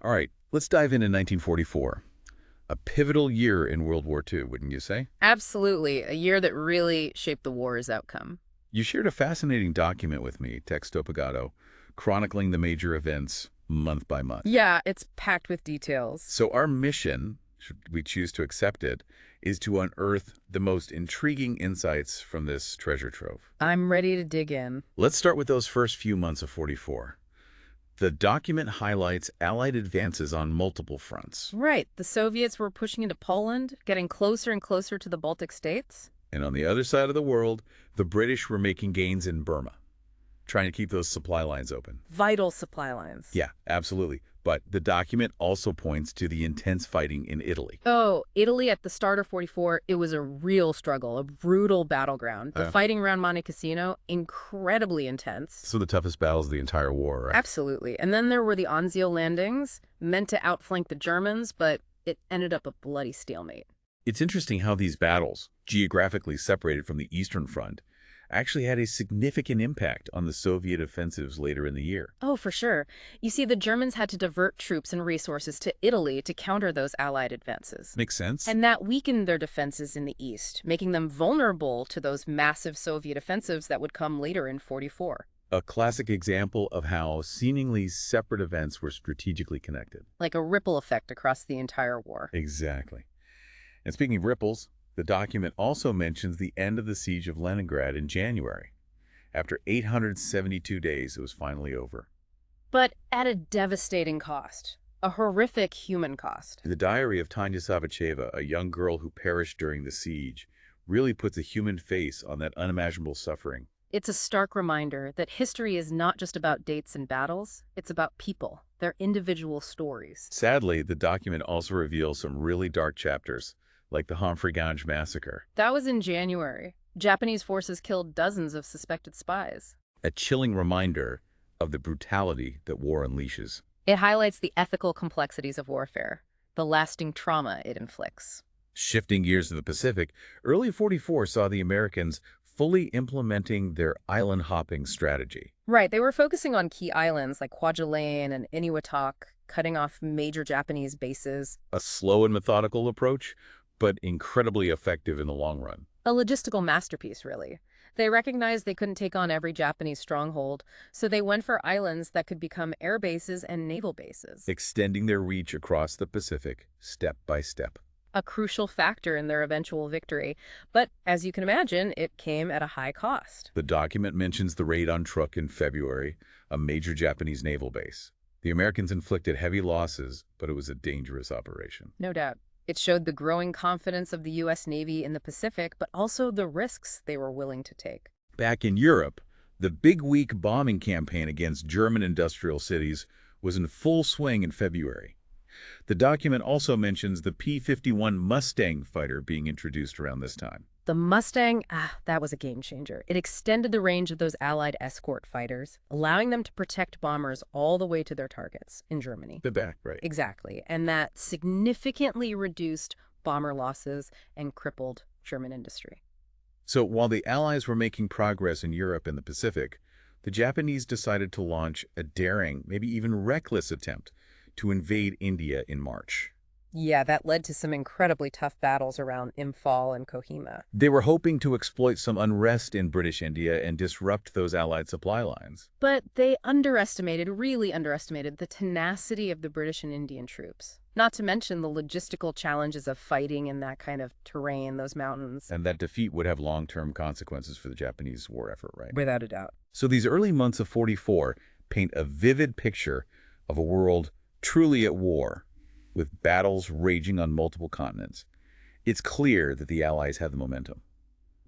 All right, let's dive into 1944. A pivotal year in World War II, wouldn't you say? Absolutely, a year that really shaped the war's outcome. You shared a fascinating document with me, Texto Pagado, chronicling the major events month by month. Yeah, it's packed with details. So our mission, should we choose to accept it, is to unearth the most intriguing insights from this treasure trove. I'm ready to dig in. Let's start with those first few months of 44. The document highlights Allied advances on multiple fronts. Right, the Soviets were pushing into Poland, getting closer and closer to the Baltic states. And on the other side of the world, the British were making gains in Burma, trying to keep those supply lines open. Vital supply lines. Yeah, absolutely. But the document also points to the intense fighting in Italy. Oh, Italy at the start of 44, it was a real struggle, a brutal battleground. The fighting around Monte Cassino, incredibly intense. So the toughest battles of the entire war, right? Absolutely. And then there were the Anzio landings, meant to outflank the Germans, but it ended up a bloody stalemate. It's interesting how these battles, geographically separated from the Eastern Front, actually had a significant impact on the Soviet offensives later in the year. Oh, for sure. You see, the Germans had to divert troops and resources to Italy to counter those Allied advances. Makes sense? And that weakened their defenses in the East, making them vulnerable to those massive Soviet offensives that would come later in 44. A classic example of how seemingly separate events were strategically connected. Like a ripple effect across the entire war. Exactly. And speaking of ripples, the document also mentions the end of the siege of Leningrad in January. After 872 days, it was finally over. But at a devastating cost. A horrific human cost. The diary of Tanya Savacheva, a young girl who perished during the siege, really puts a human face on that unimaginable suffering. It's a stark reminder that history is not just about dates and battles, it's about people, their individual stories. Sadly, the document also reveals some really dark chapters, like the Humphrey Ganj massacre. That was in January. Japanese forces killed dozens of suspected spies. A chilling reminder of the brutality that war unleashes. It highlights the ethical complexities of warfare, the lasting trauma it inflicts. Shifting gears to the Pacific, early 44 saw the Americans fully implementing their island-hopping strategy. Right, they were focusing on key islands like Kwajalein and Eniwetok, cutting off major Japanese bases. A slow and methodical approach, but incredibly effective in the long run. A logistical masterpiece, really. They recognized they couldn't take on every Japanese stronghold, so they went for islands that could become air bases and naval bases. Extending their reach across the Pacific, step by step. A crucial factor in their eventual victory. But as you can imagine, it came at a high cost. The document mentions the raid on Truk in February, a major Japanese naval base. The Americans inflicted heavy losses, but it was a dangerous operation. No doubt. It showed the growing confidence of the U.S. Navy in the Pacific, but also the risks they were willing to take. Back in Europe, the Big Week bombing campaign against German industrial cities was in full swing in February. The document also mentions the P-51 Mustang fighter being introduced around this time. The Mustang, that was a game changer. It extended the range of those Allied escort fighters, allowing them to protect bombers all the way to their targets in Germany. The back, right. Exactly. And that significantly reduced bomber losses and crippled German industry. So while the Allies were making progress in Europe and the Pacific, the Japanese decided to launch a daring, maybe even reckless attempt to invade India in March. Yeah, that led to some incredibly tough battles around Imphal and Kohima. They were hoping to exploit some unrest in British India and disrupt those Allied supply lines. But they really underestimated the tenacity of the British and Indian troops. Not to mention the logistical challenges of fighting in that kind of terrain, those mountains. And that defeat would have long-term consequences for the Japanese war effort, right? Without a doubt. So these early months of 44 paint a vivid picture of a world truly at war, with battles raging on multiple continents. It's clear that the Allies had the momentum.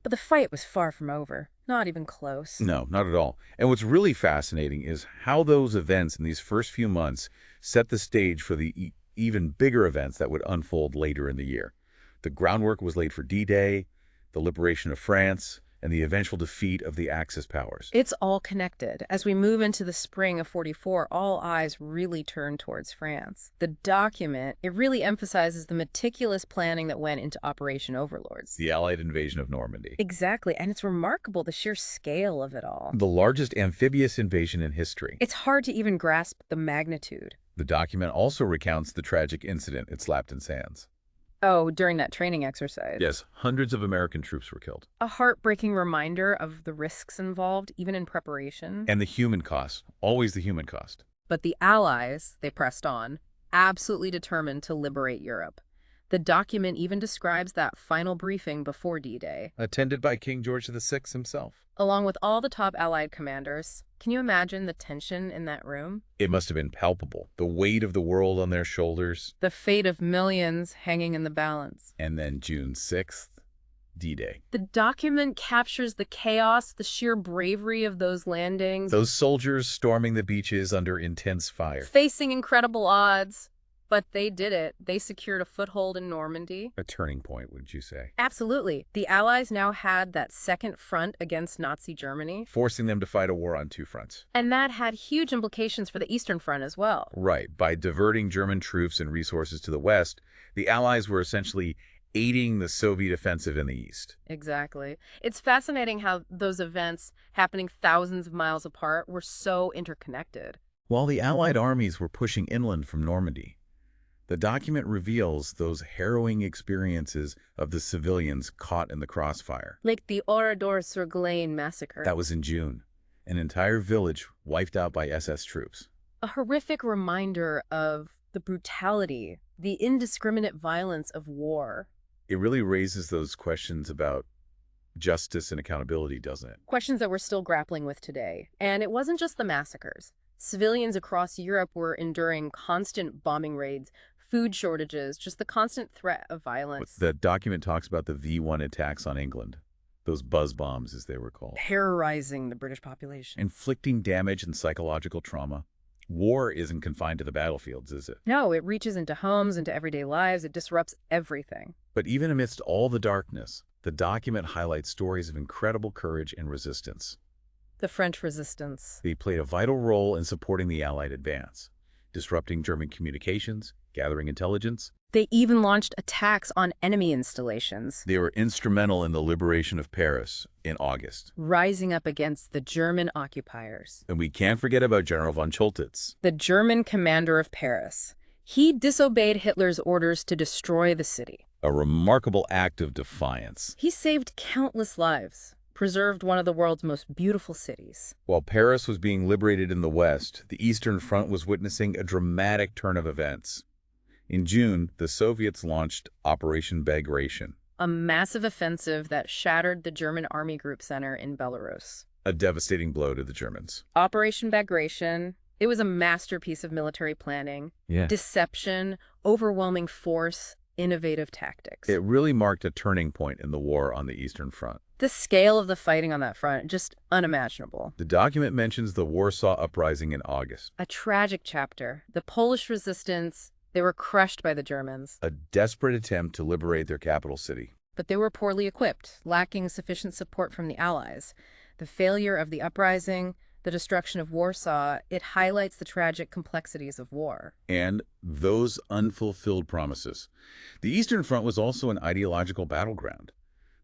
But the fight was far from over. Not even close. No, not at all. And what's really fascinating is how those events in these first few months set the stage for the even bigger events that would unfold later in the year. The groundwork was laid for D-Day, the liberation of France, and the eventual defeat of the Axis powers. It's all connected. As we move into the spring of 44, all eyes really turn towards France. The document, it really emphasizes the meticulous planning that went into Operation Overlords. The Allied invasion of Normandy. Exactly, and it's remarkable the sheer scale of it all. The largest amphibious invasion in history. It's hard to even grasp the magnitude. The document also recounts the tragic incident at Slapton Sands. Oh, during that training exercise. Yes, hundreds of American troops were killed. A heartbreaking reminder of the risks involved, even in preparation. And the human cost, always the human cost. But the Allies, they pressed on, absolutely determined to liberate Europe. The document even describes that final briefing before D-Day. Attended by King George VI himself. Along with all the top Allied commanders. Can you imagine the tension in that room? It must have been palpable. The weight of the world on their shoulders. The fate of millions hanging in the balance. And then June 6th, D-Day. The document captures the chaos, the sheer bravery of those landings. Those soldiers storming the beaches under intense fire. Facing incredible odds. But they did it. They secured a foothold in Normandy. A turning point, would you say? Absolutely. The Allies now had that second front against Nazi Germany. Forcing them to fight a war on two fronts. And that had huge implications for the Eastern Front as well. Right. By diverting German troops and resources to the west, the Allies were essentially aiding the Soviet offensive in the east. Exactly. It's fascinating how those events, happening thousands of miles apart, were so interconnected. While the Allied armies were pushing inland from Normandy, the document reveals those harrowing experiences of the civilians caught in the crossfire. Like the Oradour-sur-Glane massacre. That was in June. An entire village wiped out by SS troops. A horrific reminder of the brutality, the indiscriminate violence of war. It really raises those questions about justice and accountability, doesn't it? Questions that we're still grappling with today. And it wasn't just the massacres. Civilians across Europe were enduring constant bombing raids, food shortages, just the constant threat of violence. The document talks about the V1 attacks on England, those buzz bombs as they were called. Terrorizing the British population. Inflicting damage and psychological trauma. War isn't confined to the battlefields, is it? No, it reaches into homes, into everyday lives. It disrupts everything. But even amidst all the darkness, the document highlights stories of incredible courage and resistance. The French resistance. They played a vital role in supporting the Allied advance, disrupting German communications, gathering intelligence. They even launched attacks on enemy installations. They were instrumental in the liberation of Paris in August. Rising up against the German occupiers. And we can't forget about General von Choltitz, the German commander of Paris. He disobeyed Hitler's orders to destroy the city. a remarkable act of defiance. He saved countless lives, preserved one of the world's most beautiful cities. While Paris was being liberated in the West, the Eastern Front was witnessing a dramatic turn of events. In June, the Soviets launched Operation Bagration, A massive offensive that shattered the German Army Group Center in Belarus. a devastating blow to the Germans. Operation Bagration, it was a masterpiece of military planning, Yeah. deception, overwhelming force, innovative tactics. It really marked a turning point in the war on the Eastern Front. The scale of the fighting on that front, just unimaginable. The document mentions the Warsaw Uprising in August, A tragic chapter. The Polish resistance, they were crushed by the Germans. a desperate attempt to liberate their capital city. But they were poorly equipped, lacking sufficient support from the Allies. The failure of the uprising, the destruction of Warsaw, it highlights the tragic complexities of war. And those unfulfilled promises. The Eastern Front was also an ideological battleground.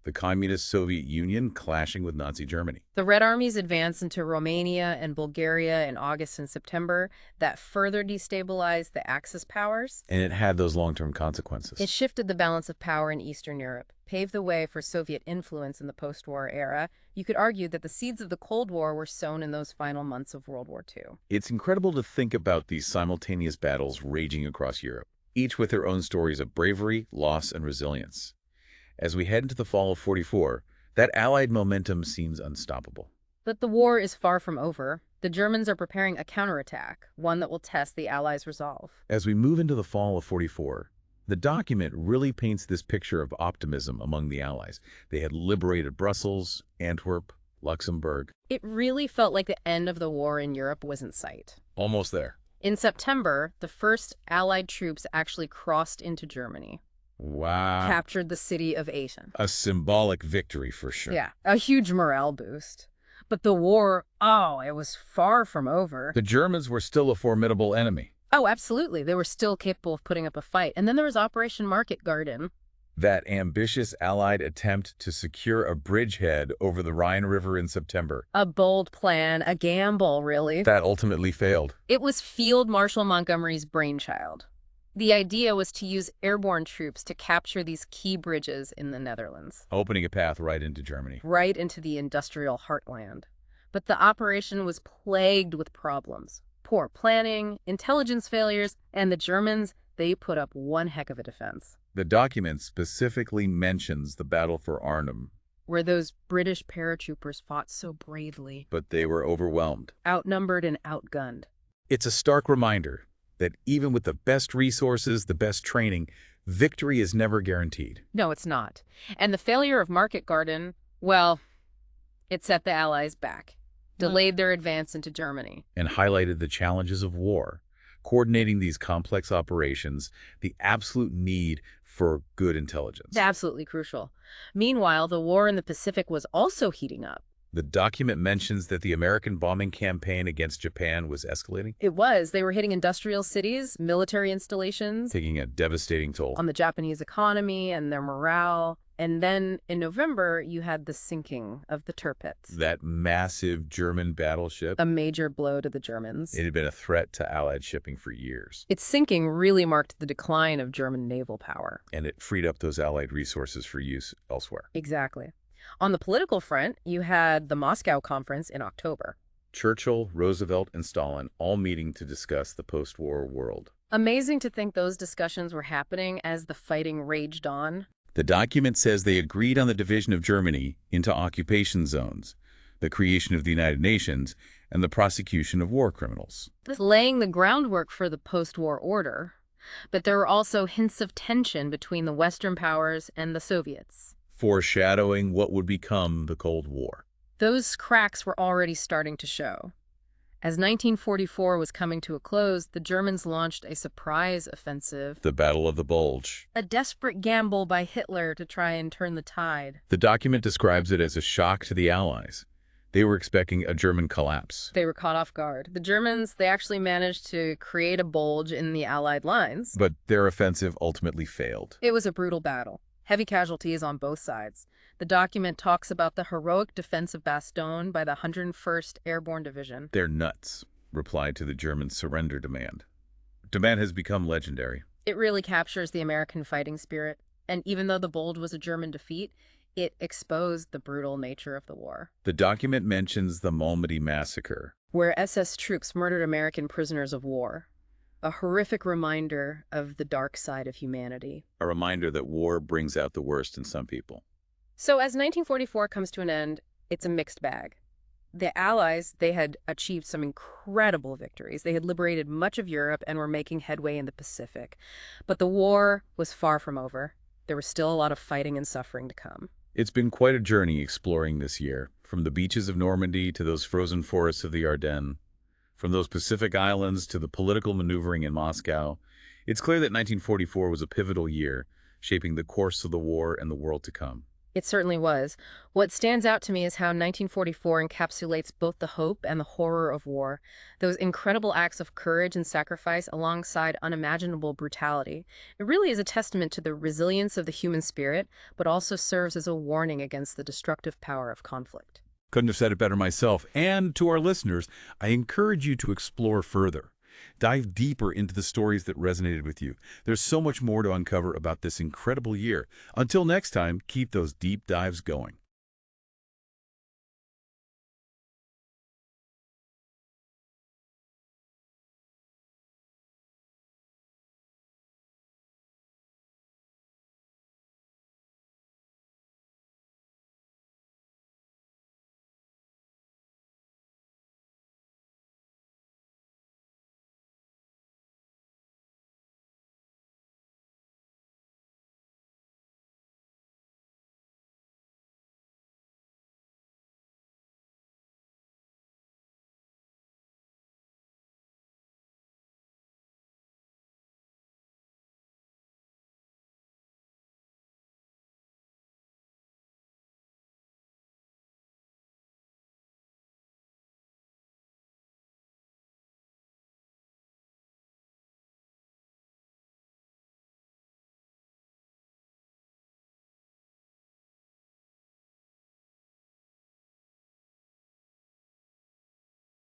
The Communist Soviet Union clashing with Nazi Germany. The Red Armies advanced into Romania and Bulgaria in August and September. That further destabilized the Axis powers. And it had those long-term consequences. It shifted the balance of power in Eastern Europe, paved the way for Soviet influence in the post-war era. You could argue that the seeds of the Cold War were sown in those final months of World War II. It's incredible to think about these simultaneous battles raging across Europe, each with their own stories of bravery, loss, and resilience. As we head into the fall of '44, that Allied momentum seems unstoppable. But the war is far from over. The Germans are preparing a counterattack, one that will test the Allies' resolve. As we move into the fall of '44, the document really paints this picture of optimism among the Allies. They had liberated Brussels, Antwerp, Luxembourg. It really felt like the end of the war in Europe was in sight. Almost there. In September, the first Allied troops actually crossed into Germany. Wow. captured the city of Aachen. A symbolic victory for sure. Yeah, a huge morale boost. But the war, oh, it was far from over. The Germans were still a formidable enemy. Oh, absolutely. They were still capable of putting up a fight. And then there was Operation Market Garden. That ambitious Allied attempt to secure a bridgehead over the Rhine River in September. A bold plan, a gamble, really. That ultimately failed. It was Field Marshal Montgomery's brainchild. The idea was to use airborne troops to capture these key bridges in the Netherlands, Opening a path right into Germany. right into the industrial heartland. But the operation was plagued with problems. Poor planning, intelligence failures, and the Germans, they put up one heck of a defense. The document specifically mentions the battle for Arnhem, Where those British paratroopers fought so bravely, but they were overwhelmed. outnumbered and outgunned. It's a stark reminder that even with the best resources, the best training, victory is never guaranteed. No, it's not. And the failure of Market Garden, well, it set the Allies back, delayed their advance into Germany. And highlighted the challenges of war, coordinating these complex operations, the absolute need for good intelligence. Absolutely crucial. Meanwhile, the war in the Pacific was also heating up. The document mentions that the American bombing campaign against Japan was escalating, It was. They were hitting industrial cities, military installations, taking a devastating toll. on the Japanese economy and their morale. And then in November, you had the sinking of the Tirpitz, That massive German battleship, a major blow to the Germans. it had been a threat to Allied shipping for years, Its sinking really marked the decline of German naval power. and it freed up those Allied resources for use elsewhere. Exactly. On the political front, you had the Moscow Conference in October. Churchill, Roosevelt, and Stalin all meeting to discuss the post-war world. Amazing to think those discussions were happening as the fighting raged on. The document says they agreed on the division of Germany into occupation zones, the creation of the United Nations, and the prosecution of war criminals. Laying the groundwork for the post-war order. But there were also hints of tension between the Western powers and the Soviets. Foreshadowing what would become the Cold War. Those cracks were already starting to show. As 1944 was coming to a close, the Germans launched a surprise offensive, The Battle of the Bulge. a desperate gamble by Hitler to try and turn the tide. The document describes it as a shock to the Allies. They were expecting a German collapse. They were caught off guard. The Germans, they actually managed to create a bulge in the Allied lines. But their offensive ultimately failed. It was a brutal battle. Heavy casualties on both sides. The document talks about the heroic defense of Bastogne by the 101st Airborne Division. "They're nuts," replied to the German surrender demand. Demand has become legendary. It really captures the American fighting spirit. And even though the bulge was a German defeat, it exposed the brutal nature of the war, The document mentions the Malmedy massacre, where SS troops murdered American prisoners of war. A horrific reminder of the dark side of humanity. a reminder that war brings out the worst in some people. So as 1944 comes to an end, it's a mixed bag. The Allies, they had achieved some incredible victories. They had liberated much of Europe and were making headway in the Pacific. But the war was far from over. There was still a lot of fighting and suffering to come. It's been quite a journey exploring this year, from the beaches of Normandy to those frozen forests of the Ardennes, from those Pacific islands to the political maneuvering in Moscow. It's clear that 1944 was a pivotal year, shaping the course of the war and the world to come. It certainly was. What stands out to me is how 1944 encapsulates both the hope and the horror of war, those incredible acts of courage and sacrifice alongside unimaginable brutality. It really is a testament to the resilience of the human spirit, but also serves as a warning against the destructive power of conflict. Couldn't have said it better myself. And to our listeners, I encourage you to explore further. Dive deeper into the stories that resonated with you. There's so much more to uncover about this incredible year. Until next time, keep those deep dives going.